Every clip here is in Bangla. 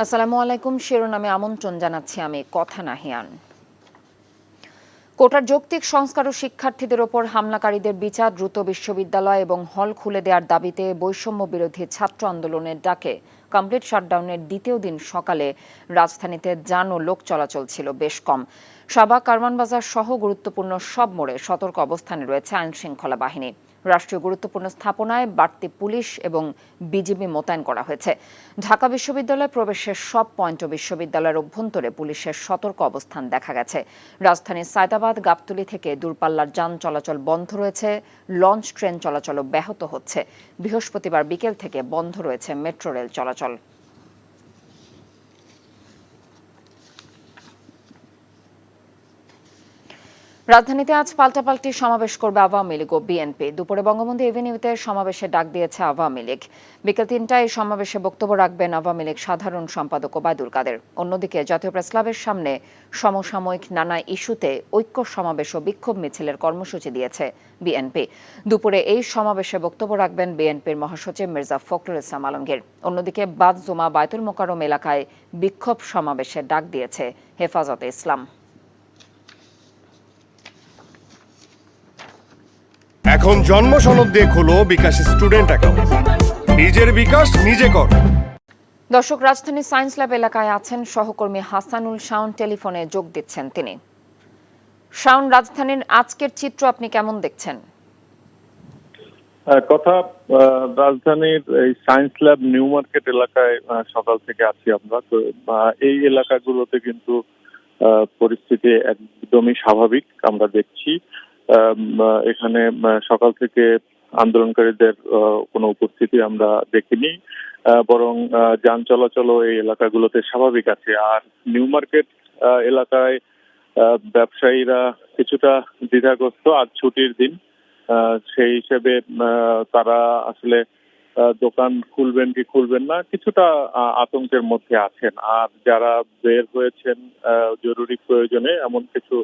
আসসালামু আলাইকুম। শিরোনামে আমন্ত্রণ জানাচ্ছি আমি কথা নাহিয়ান। কোটার যৌক্তিক সংস্কার ও শিক্ষার্থীদের ওপর হামলাকারীদের বিচার দ্রুত বিশ্ববিদ্যালয় এবং হল খুলে দেওয়ার দাবিতে বৈষম্য বিরোধী ছাত্র আন্দোলনের ডাকে কমপ্লিট শাটডাউনের দ্বিতীয় দিন সকালে রাজধানীতে যান ও লোক চলাচল ছিল বেশ কম। সাভার কারওয়ানবাজার সহ গুরুত্বপূর্ণ সব মোড়ে সতর্ক অবস্থানে রয়েছে আইনশৃঙ্খলা বাহিনী। রাষ্ট্রীয় গুরুত্বপূর্ণ স্থাপনায় বাড়তি পুলিশ এবং বিজিবি মোতায়েন করা হয়েছে। ঢাকা বিশ্ববিদ্যালয়ে প্রবেশের সব পয়েন্ট ও বিশ্ববিদ্যালয়ের অভ্যন্তরে পুলিশের সতর্ক অবস্থান দেখা গেছে। রাজধানীর সায়দাবাদ গাবতলী থেকে দূরপাল্লার যান চলাচল বন্ধ রয়েছে। লঞ্চ ট্রেন চলাচলও ব্যাহত হচ্ছে। বৃহস্পতিবার বিকেল থেকে বন্ধ রয়েছে মেট্রো রেল চলাচল। রাজধানীতে আজ পাল্টাপাল্টি সমাবেশ করবে আওয়ামী লীগ ও বিএনপি। দুপুরে বঙ্গবন্ধু এভিনিউতে সমাবেশে ডাক দিয়েছে আওয়ামী লীগ। বিকেল ৩টায় এই সমাবেশে বক্তব্য রাখবেন আওয়ামী লীগ সাধারণ সম্পাদক ওবায়দুল কাদের। অন্যদিকে জাতীয় প্রেসক্লাবের সামনে সমসাময়িক নানা ইস্যুতে ঐক্য সমাবেশ ও বিক্ষোভ মিছিলের কর্মসূচি দিয়েছে বিএনপি। দুপুরে এই সমাবেশে বক্তব্য রাখবেন বিএনপির মহাসচিব মির্জা ফখরুল ইসলাম আলমগীর। অন্যদিকে বাদ জুমা বায়তুল মোকাররম এলাকায় বিক্ষোভ সমাবেশে ডাক দিয়েছে হেফাজতে ইসলাম। এখন জন্ম সনদ দিয়ে খোলো বিকাশ স্টুডেন্ট অ্যাকাউন্ট। নিজের বিকাশ নিজে কর। দর্শক, রাজধানীর সায়েন্স ল্যাব এলাকায় আছেন সহকর্মী হাসানুল শাওন। টেলিফোনে যোগ দিচ্ছেন তিনি। শাওন, রাজধানীর আজকের চিত্র আপনি কেমন দেখছেন? রাজধানীর এই সায়েন্স ল্যাব নিউ মার্কেট এলাকায় সকাল থেকে আছি আমরা। তো এই এলাকাগুলোতে কিন্তু পরিস্থিতি একদমই স্বাভাবিক আমরা দেখছি। এখানে সকাল থেকে আন্দোলনকারীদের কোনো উপস্থিতি আমরা দেখিনি, বরং যান চলাচলও এই এলাকাগুলোতে স্বাভাবিক আছে। আর নিউ মার্কেট এলাকায় ব্যবসায়ীরা কিছুটা দ্বিধাগ্রস্ত। আজ ছুটির দিন, সেই হিসেবে তারা আসলে দোকান খুলবেন কি খুলবেন না কিছুটা আতঙ্কের মধ্যে আছেন। আর যারা বের হয়েছেন জরুরি প্রয়োজনে, এমন কিছু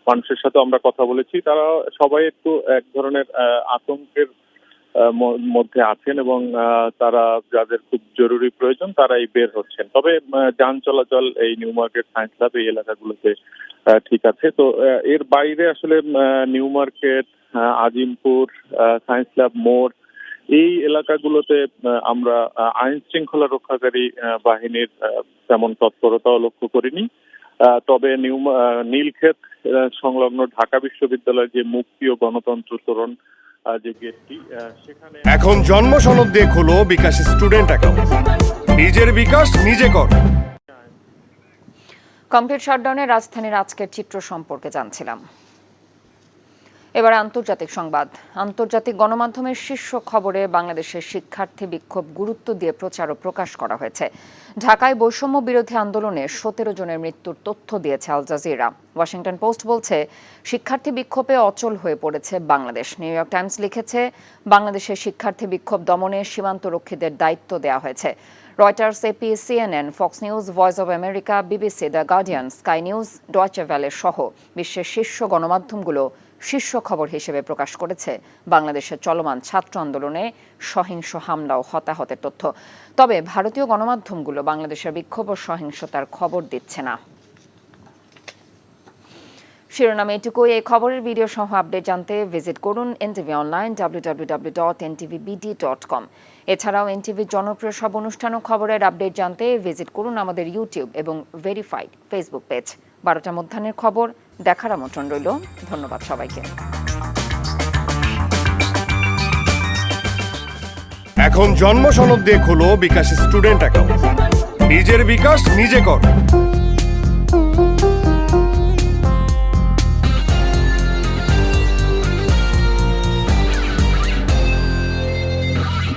মানুষের সাথে আমরা কথা বলেছি, তারা সবাই একটু এক ধরনের আতঙ্কের মধ্যে আছেন এবং তারা যাদের খুব জরুরি প্রয়োজন তারাই বের হচ্ছেন। তবে যান চলাচল এই নিউ মার্কেট সায়েন্স ল্যাব এই এলাকাগুলোতে ঠিক আছে। তো এর বাইরে আসলে new market, Azimpur, science lab মোড় এই এলাকাগুলোতে আমরা আইন শৃঙ্খলা রক্ষাকারী বাহিনীর তেমন তৎপরতাও লক্ষ্য করিনি। তবে নীলক্ষেত সংলগ্ন ঢাকা বিশ্ববিদ্যালয়ের যে মুক্তি ও গণতন্ত্র তোরণ যে গেটটি, সেখানে এখন জন্ম সনদ দিয়ে খোলো বিকাশ স্টুডেন্ট অ্যাকাউন্ট। নিজের বিকাশ নিজে কর। কমপ্লিট শাটডাউনে রাজধানীর আজকের চিত্র সম্পর্কে জানছিলাম। এবার আন্তর্জাতিক সংবাদ। আন্তর্জাতিক গণমাধ্যমের শীর্ষ খবরে বাংলাদেশের শিক্ষার্থী বিক্ষোভ গুরুত্ব দিয়ে প্রচার ও প্রকাশ করা হয়েছে। ঢাকায় বৈষম্য বিরোধী আন্দোলনে 17 জনের মৃত্যুর তথ্য দিয়েছে আল জাজিরা। ওয়াশিংটন পোস্ট বলছে শিক্ষার্থী বিক্ষোভে অচল হয়ে পড়েছে বাংলাদেশ। নিউ ইয়র্ক টাইমস লিখেছে বাংলাদেশের শিক্ষার্থী বিক্ষোভ দমনে সীমান্তরক্ষীদের দায়িত্ব দেওয়া হয়েছে। Reuters, AP, CNN, Fox News, Voice of America, BBC, the Guardian, Sky News, Deutsche Welle সহ বিশ্বের শীর্ষ গণমাধ্যমগুলো শীর্ষ খবর হিসেবে প্রকাশ করেছে বাংলাদেশের চলমান ছাত্র আন্দোলনে সহিংস হামলা ও হতাহতের তথ্য। তবে ভারতীয় গণমাধ্যমগুলো বাংলাদেশের বিক্ষোভ ও সহিংসতার খবর দিচ্ছে না। শিরোনামে এটুকুই। এই খবরের ভিডিও সহ আপডেট জানতে ভিজিট করুন এনটিভি অনলাইন www.ntvbd.com। এছাড়াও এনটিভির জনপ্রিয় সব অনুষ্ঠান ও খবরের আপডেট জানতে ভিজিট করুন আমাদের ইউটিউব এবং ভেরিফাইড ফেসবুক পেজ। 12টা মধ্যাহ্নের খবর দেখার আমন্ত্রণ রইল। ধন্যবাদ সবাইকে। এখন জন্ম সনদ দিয়ে খোলো বিকাশ স্টুডেন্ট অ্যাকাউন্ট। নিজের বিকাশ নিজে কর।